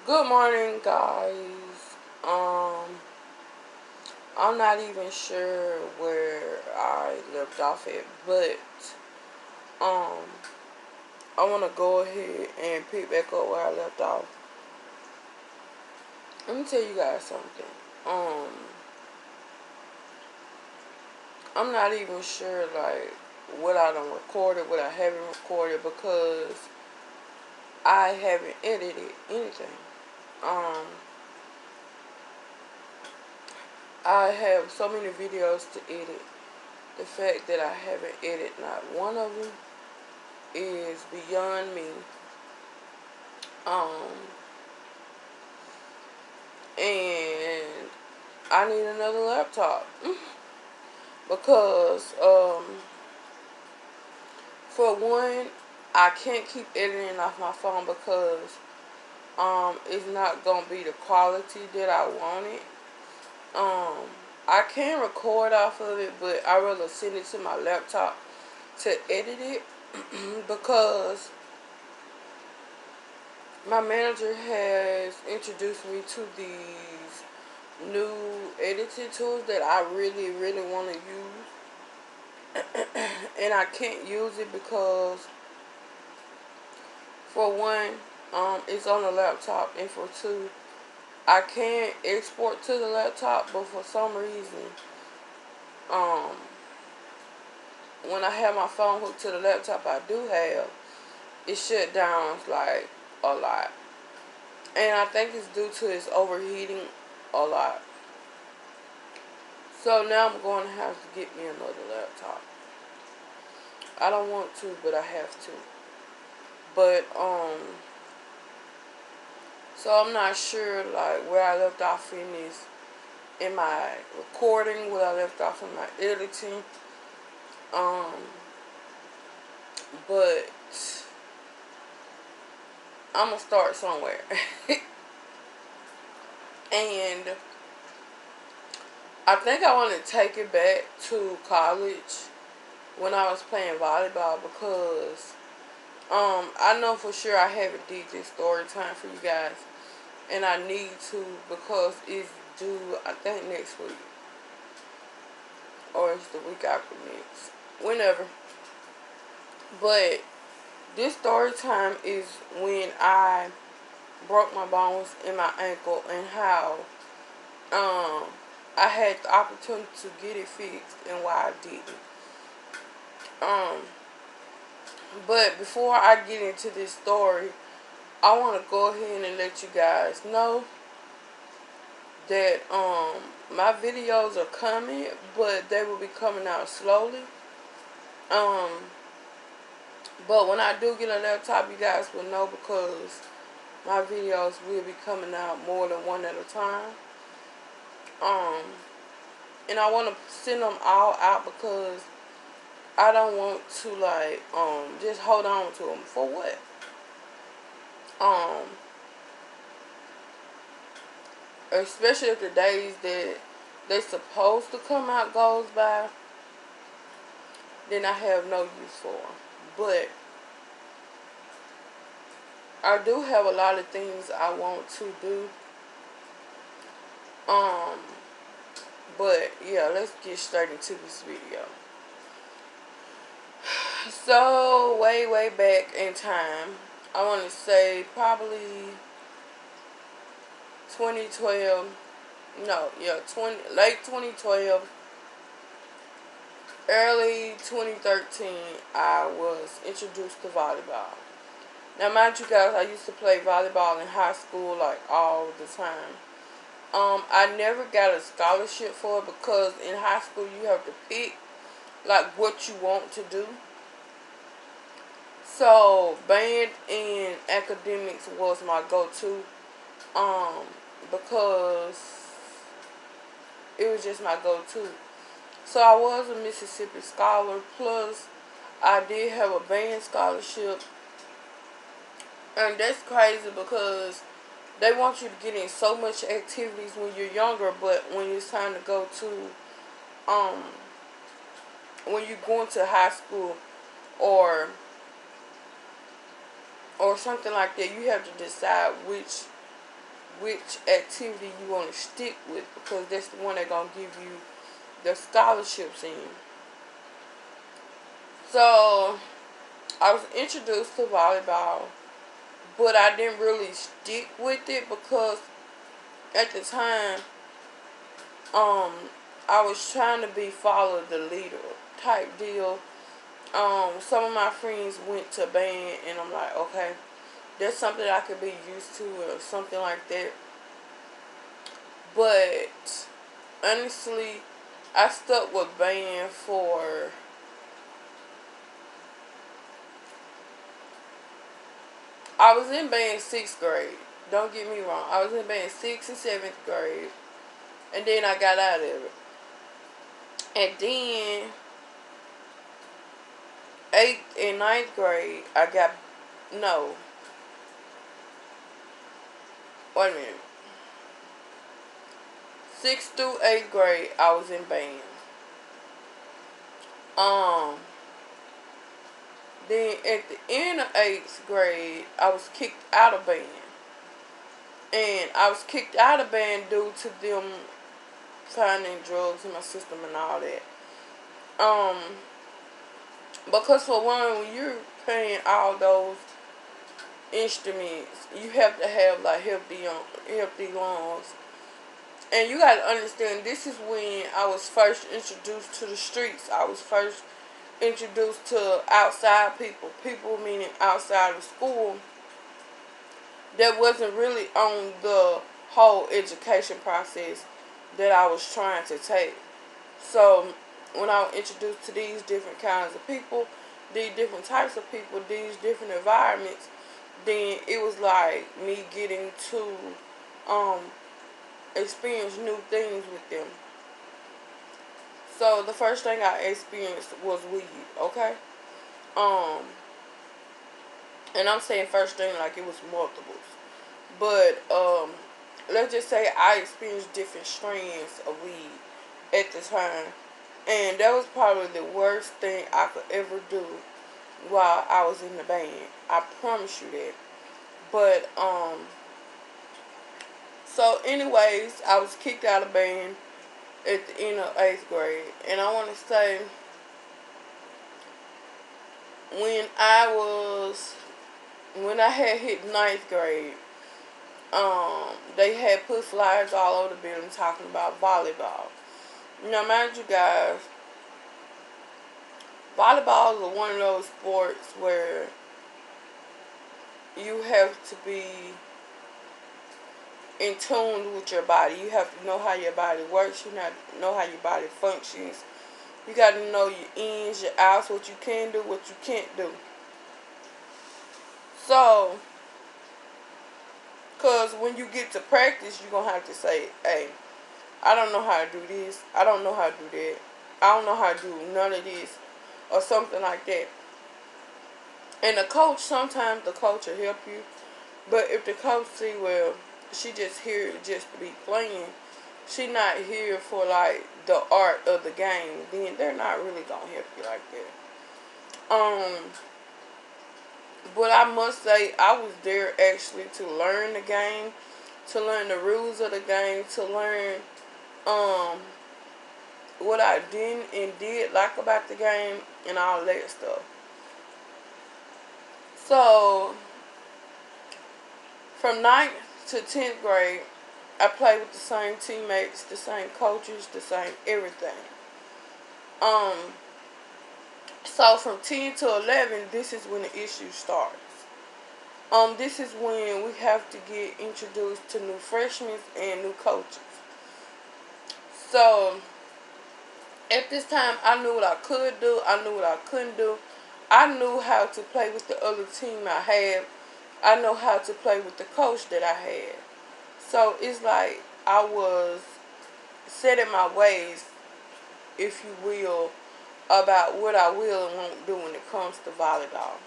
Good morning, guys. I'm not even sure where I left off at, but um, I want to go ahead and pick back up where I left off. Let me tell you guys something. Um, I'm not even sure like what I done recorded, what I haven't recorded because I haven't edited anything. Um, I have so many videos to edit. The fact that I haven't edited not one of them is beyond me. Um, and I need another laptop because, for one, I can't keep editing off my phone because, it's not gonna be the quality that I wanted. I can record off of it, but I rather send it to my laptop to edit it because my manager has introduced me to these new editing tools that I really, really want to use. And I can't use it because, for one, it's on the laptop, and for two, I can't export to the laptop, but for some reason, um, when I have my phone hooked to the laptop I do have, it shut down like a lot. And I think it's due to its overheating a lot. So now I'm going to have to get me another laptop. I don't want to, but I have to. But, so I'm not sure, like, where I left off in this, in my recording, where I left off in my editing. But I'm going to start somewhere. And I think I want to take it back to college when I was playing volleyball because, I know for sure I haven't did this story time for you guys. And I need to because it's due, I think, next week. Or it's the week after next. Whenever. But this story time is when I broke my bones in my ankle and how I had the opportunity to get it fixed and why I didn't. Um, but before I get into this story, I want to go ahead and let you guys know that my videos are coming, but they will be coming out slowly. Um, but when I do get a laptop, you guys will know because my videos will be coming out more than one at a time. Um, and I want to send them all out because I don't want to like just hold on to them for what? Um, Especially if the days that they supposed to come out goes by, then I have no use for them. But I do have a lot of things I want to do. Um, but yeah, let's get straight into this video. So way back in time, I want to say probably 2012. No, yeah, late 2012, early 2013. I was introduced to volleyball. Now, mind you guys, I used to play volleyball in high school like all the time. I never got a scholarship for it because in high school you have to pick like what you want to do. So band and academics was my go-to, because it was just my go-to. So I was a Mississippi scholar. Plus, I did have a band scholarship, and that's crazy because they want you to get in so much activities when you're younger, but when it's time to go to, um, when you're going to high school or something like that, you have to decide which which activity you want to stick with, because that's the one that's going to give you the scholarships in. So I was introduced to volleyball, but I didn't really stick with it because at the time, I was trying to be follow the leader type deal. Some of my friends went to band, and I'm like, okay, that's something I could be used to or something like that. But honestly, I stuck with band for I was in band 6th grade. Don't get me wrong. I was in band 6th and 7th grade. And then I got out of it. And then 8th and 9th grade, I got, no, wait a minute. 6th through 8th grade, I was in band. Um, then at the end of 8th grade, I was kicked out of band. And I was kicked out of band due to them finding drugs in my system and all that. Because for one, when you're playing all those instruments, you have to have like healthy lungs. And you gotta understand, this is when I was first introduced to the streets. I was first introduced to outside people meaning outside of school, that wasn't really on the whole education process that I was trying to take. So when I was introduced to these different kinds of people, these different types of people, these different environments, then it was like me getting to experience new things with them. So the first thing I experienced was weed, okay? Um, and I'm saying first thing like it was multiples. But let's just say I experienced different strains of weed at the time. And that was probably the worst thing I could ever do while I was in the band. I promise you that. But so anyways, I was kicked out of band at the end of 8th grade. And I want to say, when I had hit 9th grade, they had put flyers all over the building talking about volleyball. Now, mind you guys, volleyball is one of those sports where you have to be in tune with your body. You have to know how your body works. You have to know how your body functions. You got to know your ins, your outs, what you can do, what you can't do. So, because when you get to practice, you're going to have to say, hey, I don't know how to do this. I don't know how to do that. I don't know how to do none of this. Or something like that. And sometimes the coach will help you. But if the coach see, well, she just here just to be playing, she not here for like the art of the game, then they're not really going to help you like that. But I must say, I was there actually to learn the game, to learn the rules of the game, to learn what I didn't and did like about the game and all that stuff. So, from 9th to 10th grade, I played with the same teammates, the same coaches, the same everything. So from 10 to 11, this is when the issue starts. This is when we have to get introduced to new freshmen and new coaches. So, at this time, I knew what I could do. I knew what I couldn't do. I knew how to play with the other team I had. I know how to play with the coach that I had. So, it's like I was set in my ways, if you will, about what I will and won't do when it comes to volleyball.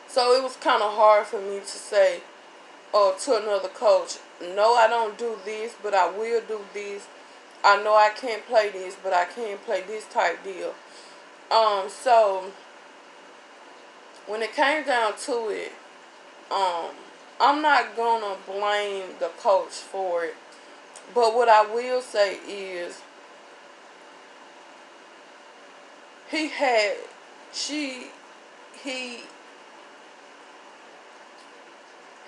So, it was kind of hard for me to say to another coach, no, I don't do this, but I will do this. I know I can't play this, but I can play this type deal. So when it came down to it, I'm not gonna blame the coach for it. But what I will say is he had she he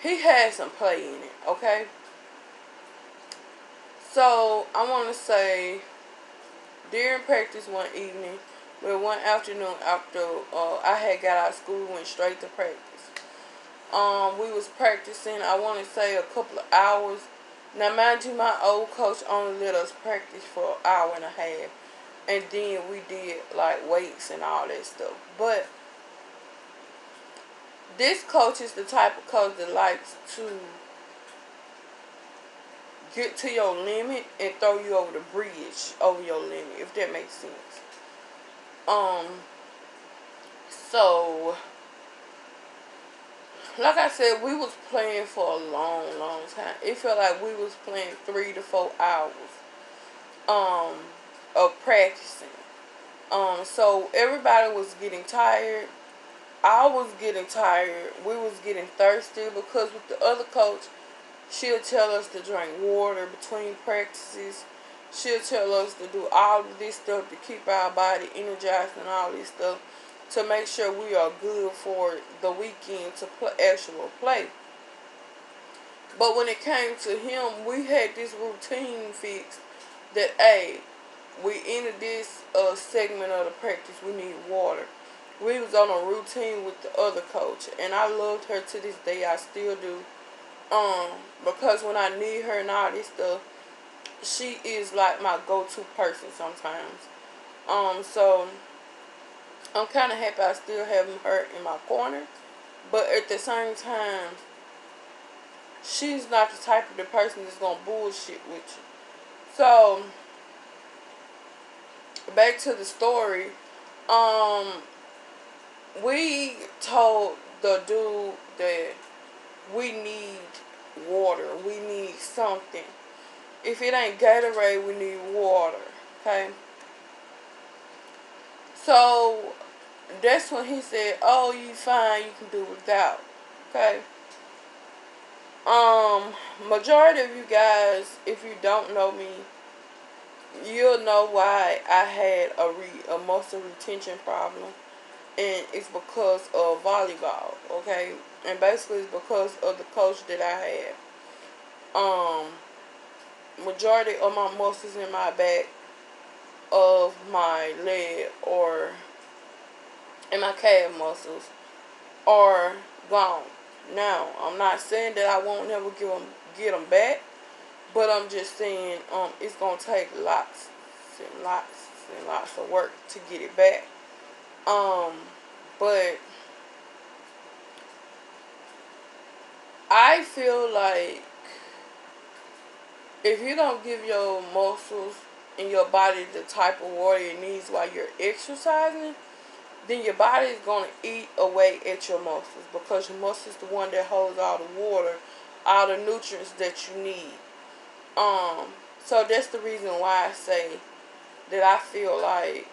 he had some play in it, okay? So I wanna say during practice one evening, well one afternoon after I had got out of school, we went straight to practice. We was practicing, I wanna say a couple of hours. Now mind you, my old coach only let us practice for an hour and a half. And then we did like weights and all that stuff. But this coach is the type of coach that likes to get to your limit and throw you over the bridge over your limit, if that makes sense. Um, so like I said, we was playing for a long, long time. It felt like we was playing 3 to 4 hours of practicing. So everybody was getting tired. I was getting tired. We was getting thirsty because with the other coach, she'll tell us to drink water between practices. She'll tell us to do all of this stuff to keep our body energized and all this stuff to make sure we are good for the weekend to actual play. But when it came to him, we had this routine fixed that, hey, we ended this segment of the practice, we need water. We was on a routine with the other coach, and I loved her to this day. I still do. Because when I need her and all this stuff, she is like my go-to person sometimes. So I'm kind of happy I still have her in my corner, but at the same time, she's not the type of the person that's gonna bullshit with you. So back to the story. We told the dude that we need water. We need something. If it ain't Gatorade, we need water. Okay? So that's when he said, oh, you fine, you can do without. Okay? Majority of you guys, if you don't know me, you'll know why I had a muscle retention problem. And it's because of volleyball, okay? And basically it's because of the coach that I had. Majority of my muscles in my back, of my leg, or in my calf muscles are gone. Now, I'm not saying that I won't never get them back, but I'm just saying it's going to take lots and lots and lots of work to get it back. But I feel like if you don't give your muscles and your body the type of water it needs while you're exercising, then your body is going to eat away at your muscles, because your muscles is the one that holds all the water, all the nutrients that you need. So that's the reason why I say that I feel like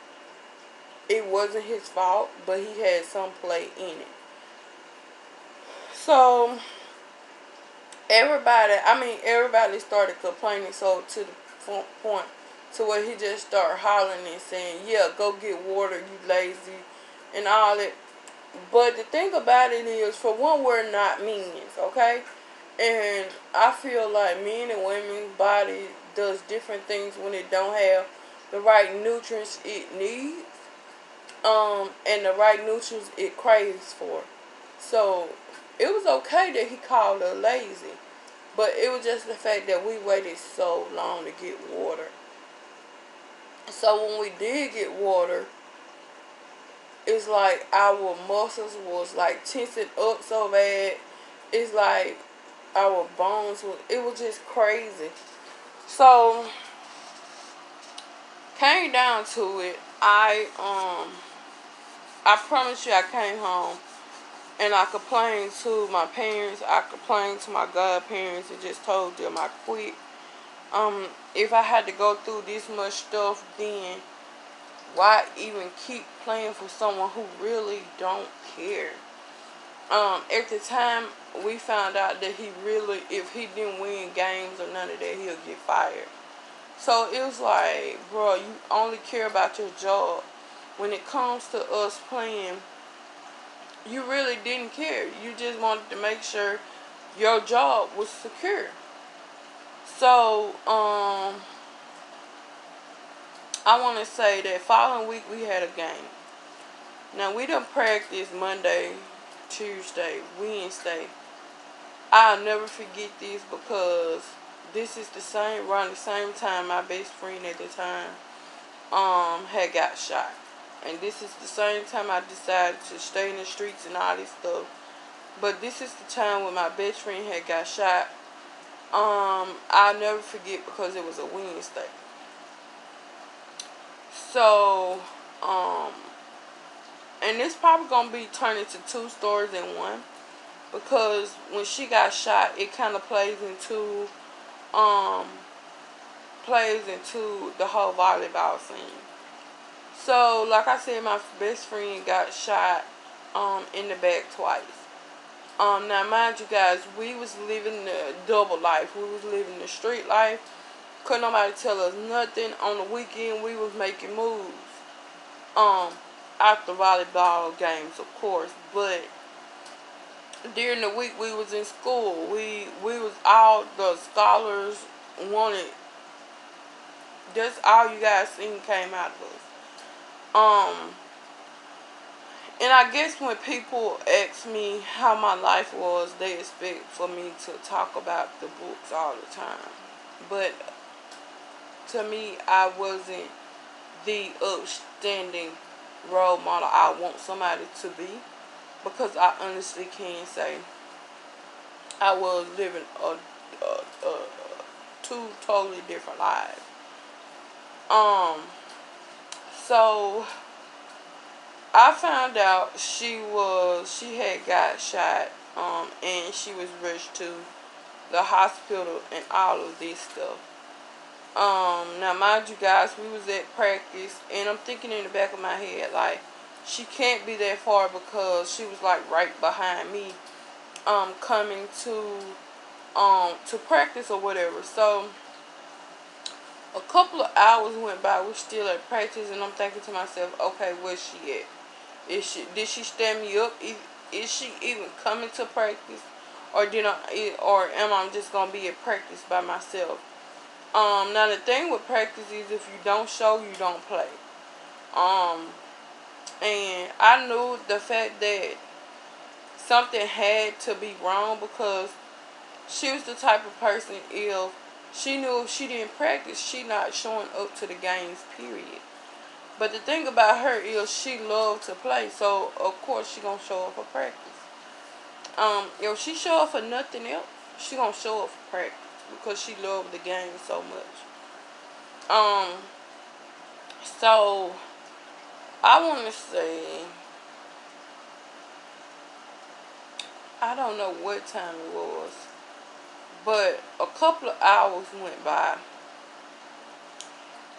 it wasn't his fault, but he had some play in it. So everybody started complaining, so to the point to where he just started hollering and saying, yeah, go get water, you lazy, and all that. But the thing about it is, for one, we're not minions, okay? And I feel like men and women's body does different things when it don't have the right nutrients it needs, and the right nutrients it craves for. So it was okay that he called her lazy, but it was just the fact that we waited so long to get water. So when we did get water, it's like our muscles was like tensing up so bad. It's like our bones was, it was just crazy. So came down to it, I promise you I came home and I complained to my parents, I complained to my godparents, and just told them I quit. If I had to go through this much stuff, then why even keep playing for someone who really don't care? At the time, we found out that he really, if he didn't win games or none of that, he'll get fired. So it was like, bro, you only care about your job. When it comes to us playing, you really didn't care. You just wanted to make sure your job was secure. So, I want to say that following week we had a game. Now we done practice Monday, Tuesday, Wednesday. I'll never forget this because this is around the same time my best friend at the time had got shot. And this is the same time I decided to stay in the streets and all this stuff. But this is the time when my best friend had got shot. I'll never forget because it was a Wednesday. So, and this probably gonna be turned into two stories in one, because when she got shot, it kind of um plays into the whole volleyball scene. So, like I said, my best friend got shot in the back twice. Now mind you guys, we was living the double life. We was living the street life. Couldn't nobody tell us nothing. On the weekend, we was making moves. After volleyball games, of course, but during the week we was in school. We was all the scholars wanted. That's all you guys seen came out of us. And I guess when people ask me how my life was, they expect for me to talk about the books all the time. But to me, I wasn't the upstanding role model I want somebody to be, because I honestly can say I was living two totally different lives. So I found out she had got shot, and she was rushed to the hospital and all of this stuff. Now mind you guys, we was at practice, and I'm thinking in the back of my head, like, she can't be that far because she was like right behind me, coming to practice or whatever. So a couple of hours went by, we're still at practice, and I'm thinking to myself, okay, where's she at? Did she stand me up? Is she even coming to practice, or or am I just gonna be at practice by myself? Now the thing with practice is, if you don't show, you don't play. And I knew the fact that something had to be wrong, because she was the type of person, if she knew if she didn't practice, she not showing up to the games, period. But the thing about her is she loved to play, so of course she gonna show up for practice. If she show up for nothing else, she gonna show up for practice because she loved the game so much. So I want to say, I don't know what time it was, but a couple of hours went by,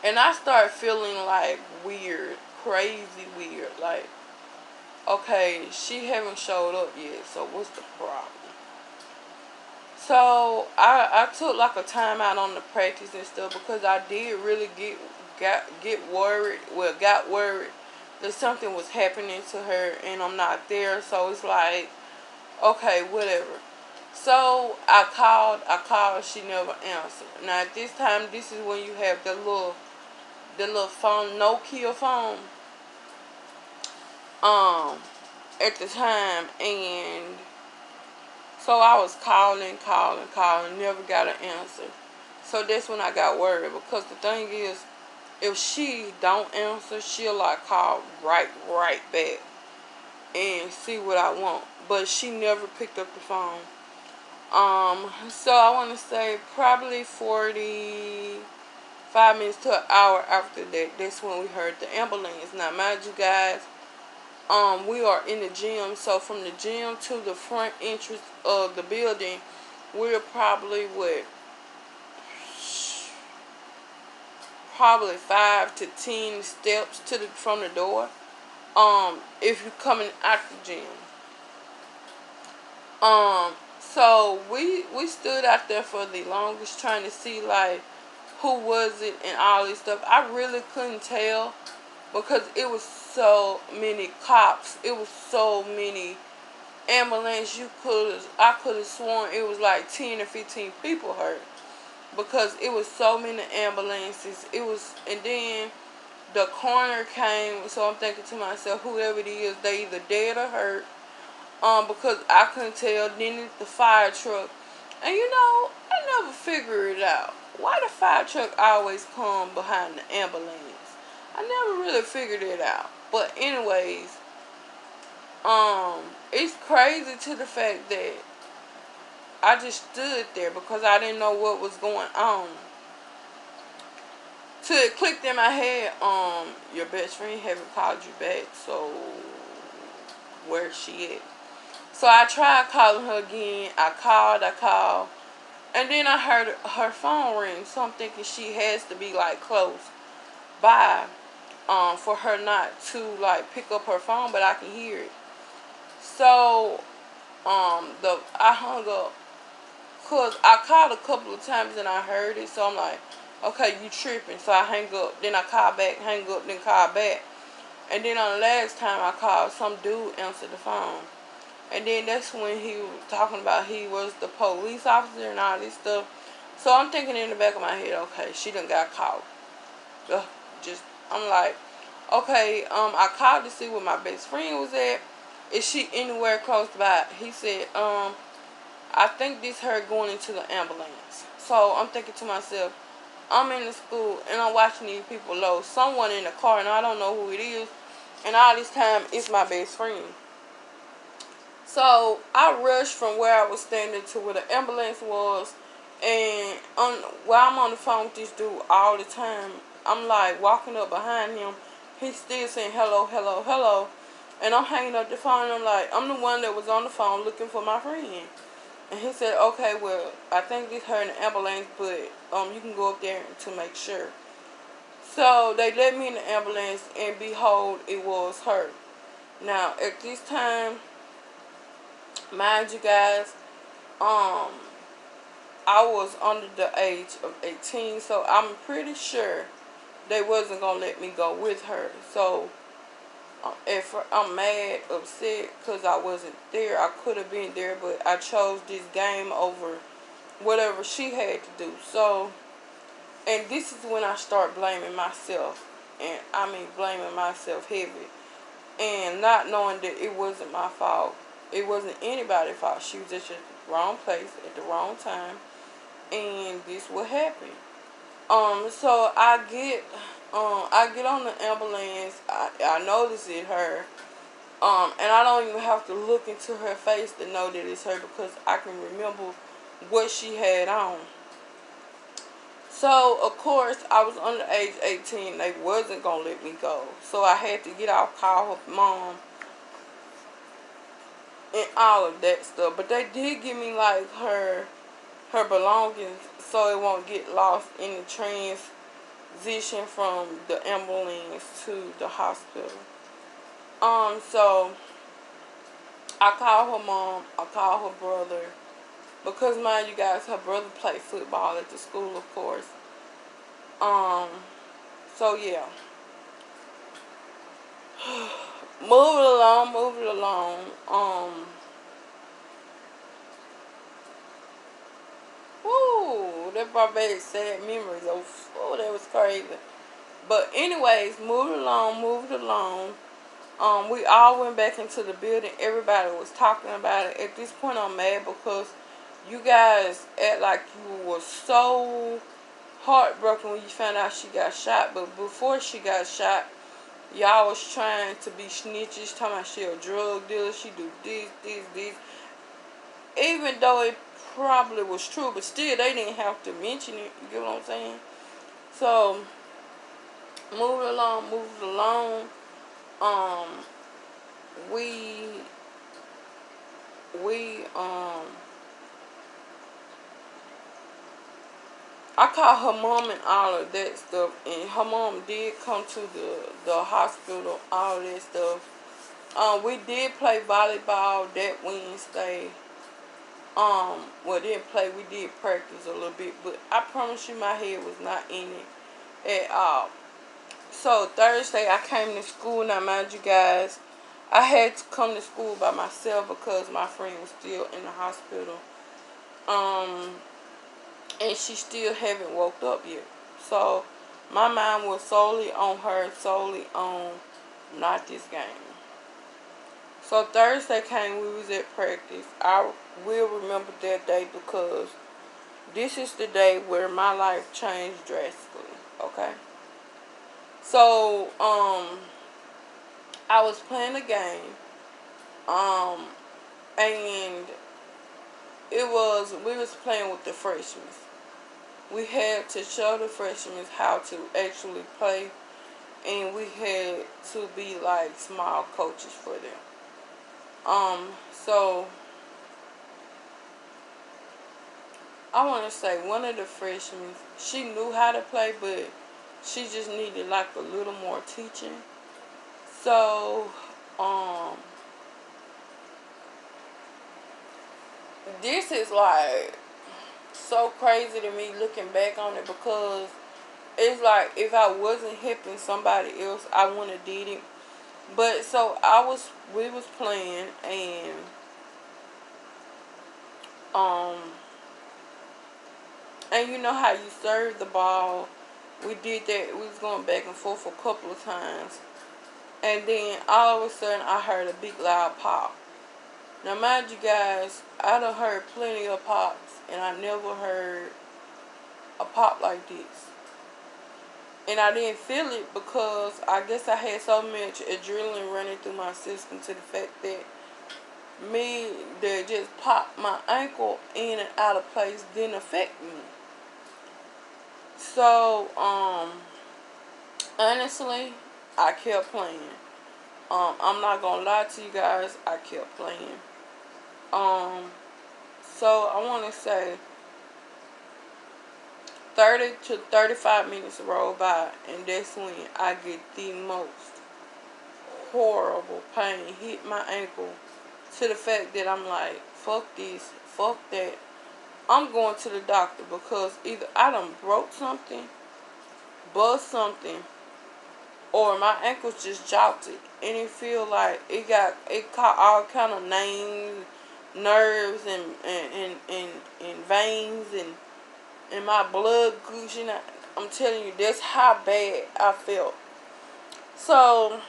and I started feeling like weird, crazy weird. Like, okay, she haven't showed up yet, so what's the problem? So I took like a time out on the practice and stuff, because I did really get worried. Well, got worried that something was happening to her and I'm not there. So it's like, okay, whatever. So I called, she never answered. Now at this time, this is when you have the little phone, Nokia phone, at the time. And so I was calling, never got an answer. So that's when I got worried, because the thing is, if she don't answer, she'll like call right back and see what I want. But she never picked up the phone. So I want to say probably 45 minutes to an hour after that, that's when we heard the ambulance. Now, mind you guys, we are in the gym, so from the gym to the front entrance of the building, we're probably probably 5 to 10 steps from the door. If you're coming out the gym. So we stood out there for the longest trying to see like who was it and all this stuff. I really couldn't tell because it was so many cops. It was so many ambulance. I could have sworn it was like 10 or 15 people hurt because it was so many ambulances. It was, and then the coroner came. So I'm thinking to myself, whoever it is, they either dead or hurt. Because I couldn't tell. Then it's the fire truck, and I never figured it out. Why the fire truck always come behind the ambulance? I never really figured it out. But anyways, it's crazy to the fact that I just stood there because I didn't know what was going on. Till it clicked in my head, your best friend haven't called you back, so where's she at? So I tried calling her again. I called. And then I heard her phone ring. So I'm thinking she has to be like close by for her not to like pick up her phone, but I can hear it. So I hung up because I called a couple of times and I heard it. So I'm like, okay, you tripping. So I hang up. Then I call back, hang up, then call back. And then on the last time I called, some dude answered the phone. And then that's when he was talking about he was the police officer and all this stuff. So I'm thinking in the back of my head, okay, she done got caught. I'm like, okay, I called to see where my best friend was at. Is she anywhere close by? He said, I think this her going into the ambulance. So I'm thinking to myself, I'm in the school and I'm watching these people load someone in the car and I don't know who it is. And all this time, it's my best friend. So I rushed from where I was standing to where the ambulance was, and while I'm on the phone with this dude all the time, I'm like walking up behind him. He's still saying hello, hello, hello, and I'm hanging up the phone. And I'm like, I'm the one that was on the phone looking for my friend, and he said, okay, well, I think it's her in the ambulance, but you can go up there to make sure. So they let me in the ambulance, and behold, it was her. Now at this time, mind you guys, I was under the age of 18, so I'm pretty sure they wasn't gonna let me go with her. So I'm mad, upset, because I wasn't there. I could have been there, but I chose this game over whatever she had to do. So, and this is when I start blaming myself, and I mean blaming myself heavy, and not knowing that it wasn't my fault. It wasn't anybody's fault. She was just at the wrong place at the wrong time, and this what happened. So I get on the ambulance. I notice it's her. And I don't even have to look into her face to know that it's her because I can remember what she had on. So of course I was under age 18. They wasn't gonna let me go. So I had to get out, call her mom, and all of that stuff. But they did give me like her belongings so it won't get lost in the transition from the ambulance to the hospital. So I called her mom, I called her brother, because mind you guys, her brother played football at the school, of course. So yeah. Move it along. Woo, that brought back sad memories. Oh, that was crazy. But anyways, moved it along. We all went back into the building. Everybody was talking about it. At this point, I'm mad because you guys act like you were so heartbroken when you found out she got shot. But before she got shot, y'all was trying to be snitches, talking about she a drug dealer, she do this. Even though it probably was true, but still they didn't have to mention it. You get what I'm saying? So, moved along. Um, we, I called her mom and all of that stuff, and her mom did come to the hospital, all that stuff. We did play volleyball that Wednesday. Well, didn't play. We did practice a little bit, but I promise you, my head was not in it at all. So Thursday, I came to school. Now, mind you guys, I had to come to school by myself because my friend was still in the hospital. And she still haven't woke up yet. So my mind was solely on her, solely on not this game. So Thursday came, we was at practice. I will remember that day because this is the day where my life changed drastically. Okay. So I was playing a game. And we was playing with the freshmen. We had to show the freshmen how to actually play, and we had to be like small coaches for them. So I want to say one of the freshmen, she knew how to play, but she just needed like a little more teaching. So, this is like so crazy to me looking back on it because it's like if I wasn't helping somebody else, I wouldn't have did it. But so we was playing um and you know how you serve the ball. We did that. We was going back and forth a couple of times, and then all of a sudden I heard a big loud pop. Now mind you guys, I done heard plenty of pops, and I never heard a pop like this. And I didn't feel it because I guess I had so much adrenaline running through my system to the fact that me that just popped my ankle in and out of place didn't affect me. So, honestly, I kept playing. I'm not gonna lie to you guys, I kept playing. Um, so I wanna say 30 to 35 minutes roll by, and that's when I get the most horrible pain hit my ankle to the fact that I'm like, fuck this, fuck that. I'm going to the doctor because either I done broke something, bust something, or my ankles just jolted, and it feel like it caught all kind of names, nerves, and veins, and my blood gushing. I'm telling you, that's how bad I felt. So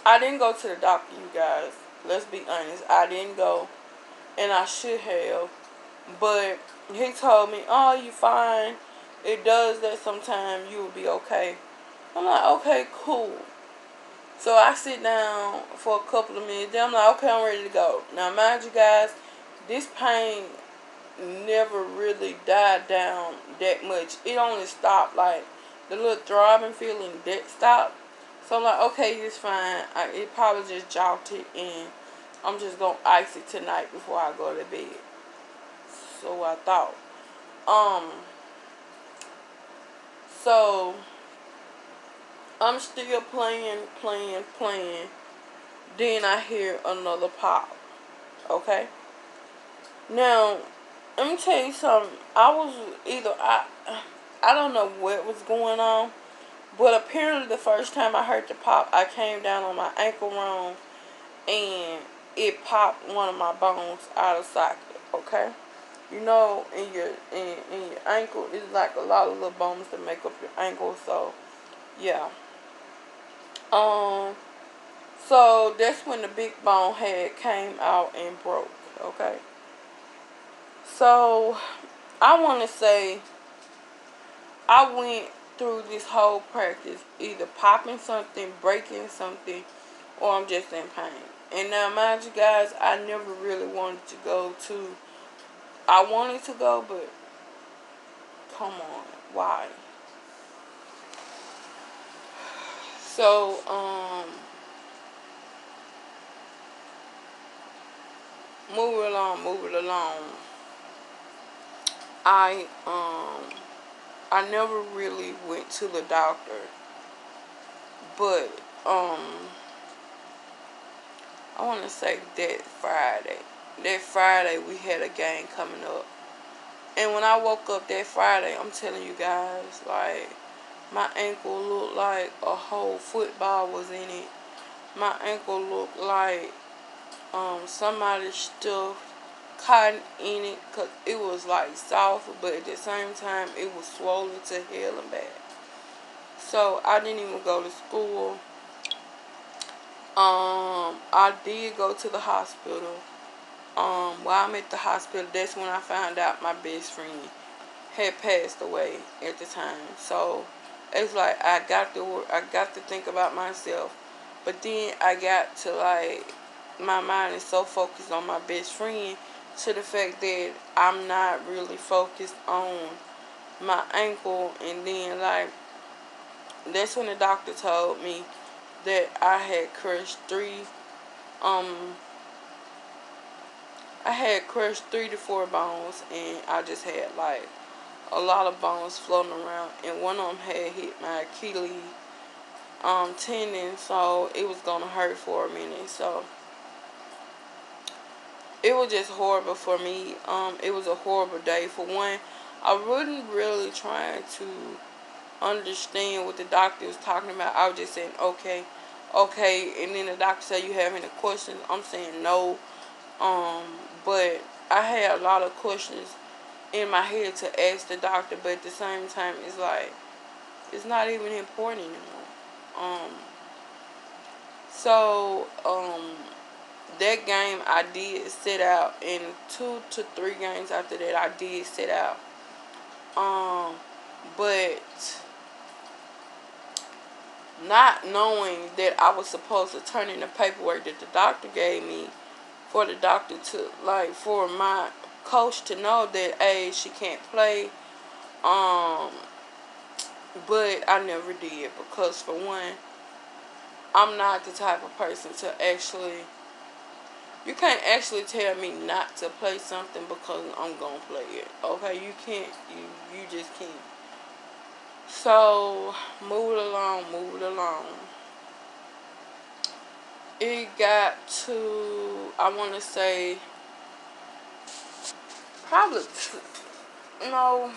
I didn't go to the doctor, you guys. Let's be honest. I didn't go, and I should have. But he told me, "Oh, you fine. It does that sometimes. You will be okay." I'm like, "Okay, cool." So I sit down for a couple of minutes. Then I'm like, "Okay, I'm ready to go." Now, mind you guys, this pain never really died down that much. It only stopped like the little throbbing feeling that stopped. So I'm like, okay, it's fine. It probably just jolted, and I'm just gonna ice it tonight before I go to bed. So I thought. Um. So I'm still playing. Then I hear another pop. Okay. Now, let me tell you something. I don't know what was going on, but apparently the first time I heard the pop, I came down on my ankle wrong, and it popped one of my bones out of socket. Okay, you know, in your ankle is like a lot of little bones that make up your ankle. So yeah. Um. So that's when the big bone had came out and broke. Okay. So I want to say I went through this whole practice either popping something, breaking something, or I'm just in pain. And now, mind you guys, I never really wanted to go to. I wanted to go, but come on, why? So, moving along. I I never really went to the doctor, but I want to say that Friday. that Friday we had a game coming up. And when I woke up that Friday, I'm telling you guys, like, my ankle looked like a whole football was in it. My ankle looked like somebody stuffed cotton in it, because it was like soft, but at the same time it was swollen to hell and back. So I didn't even go to school. I did go to the hospital. While I'm at the hospital, that's when I found out my best friend had passed away at the time. So it's like I got to think about myself, but then I got to, like, my mind is so focused on my best friend, to the fact that I'm not really focused on my ankle. And then, like, that's when the doctor told me that um I had crushed 3 to 4 bones, and I just had, like, a lot of bones floating around, and one of them had hit my Achilles tendon, so it was gonna hurt for a minute. So it was just horrible for me. It was a horrible day. For one, I wasn't really trying to understand what the doctor was talking about. I was just saying, okay, okay, and then the doctor said, you have any questions? I'm saying no. Um, but I had a lot of questions in my head to ask the doctor, but at the same time, it's like, it's not even important anymore. Um, so that game I did sit out, and 2 to 3 games after that I did sit out. Um, but not knowing that I was supposed to turn in the paperwork that the doctor gave me, for the doctor to, like, for my coach to know that, hey, she can't play. Um, but I never did, because for one, I'm not the type of person to actually, you can't actually tell me not to play something because I'm gonna play it. Okay, you can't, you just can't. So move it along, move it along. It got to, I want to say, probably, no,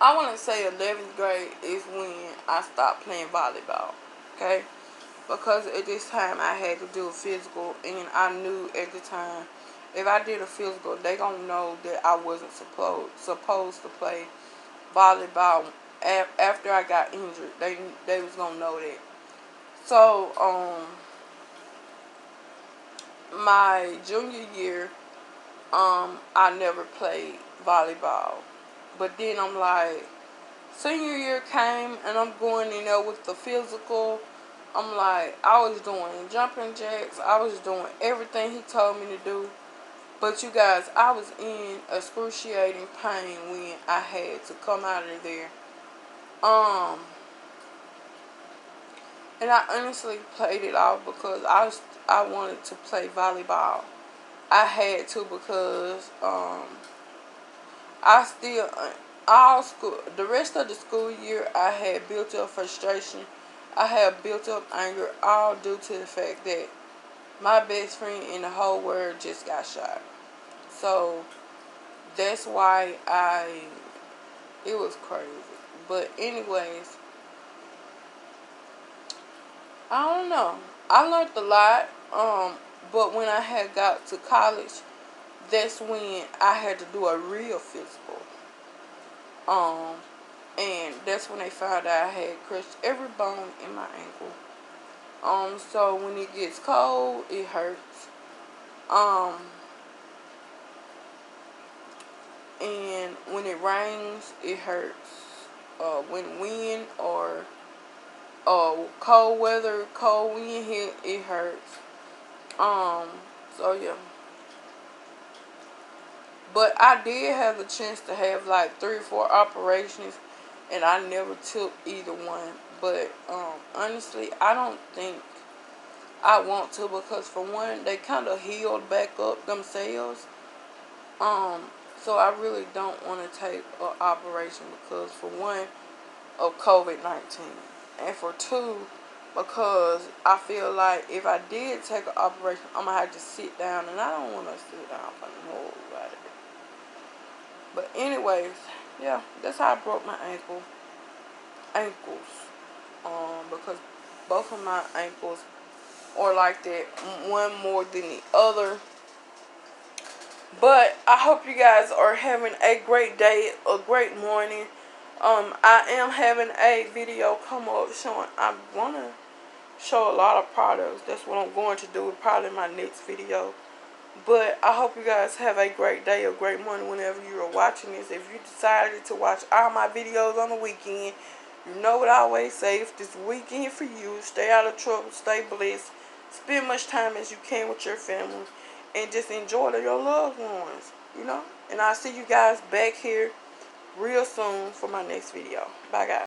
I want to say 11th grade is when I stopped playing volleyball. Okay, because at this time I had to do a physical, and I knew at the time, if I did a physical, they gonna know that I wasn't supposed to play volleyball. After I got injured, they was gonna know that. So my junior year, I never played volleyball. But then I'm like, senior year came, and I'm going in there with the physical. I'm like, I was doing jumping jacks. I was doing everything he told me to do. But you guys, I was in excruciating pain when I had to come out of there. Um, and I honestly played it off because I wanted to play volleyball. I had to, because I still, all school, the rest of the school year, I had built up frustration. I had built up anger, all due to the fact that my best friend in the whole world just got shot. So that's why it was crazy. But anyways, I don't know. I learned a lot. But when I had got to college, that's when I had to do a real physical. Um, and that's when they found out I had crushed every bone in my ankle. So when it gets cold, it hurts. Um, and when it rains, it hurts. When wind or cold weather, cold wind hit, it hurts. Um, so yeah. But I did have the chance to have like 3 or 4 operations, and I never took either one. But honestly, I don't think I want to, because for one, they kind of healed back up themselves. Um, so I really don't want to take an operation, because for one, of COVID-19, and for two, because I feel like if I did take an operation, I'm gonna have to sit down, and I don't want to sit down for nobody. But anyways, yeah, that's how I broke my ankles. Because both of my ankles are like that, one more than the other. But I hope you guys are having a great day, a great morning. I am having a video come up showing, I want to show a lot of products. That's what I'm going to do probably in my next video. But I hope you guys have a great day or great morning whenever you are watching this. If you decided to watch all my videos on the weekend, you know what I always say. If this weekend for you, stay out of trouble, stay blessed, spend much time as you can with your family, and just enjoy your loved ones, you know. And I'll see you guys back here real soon for my next video. Bye, guys.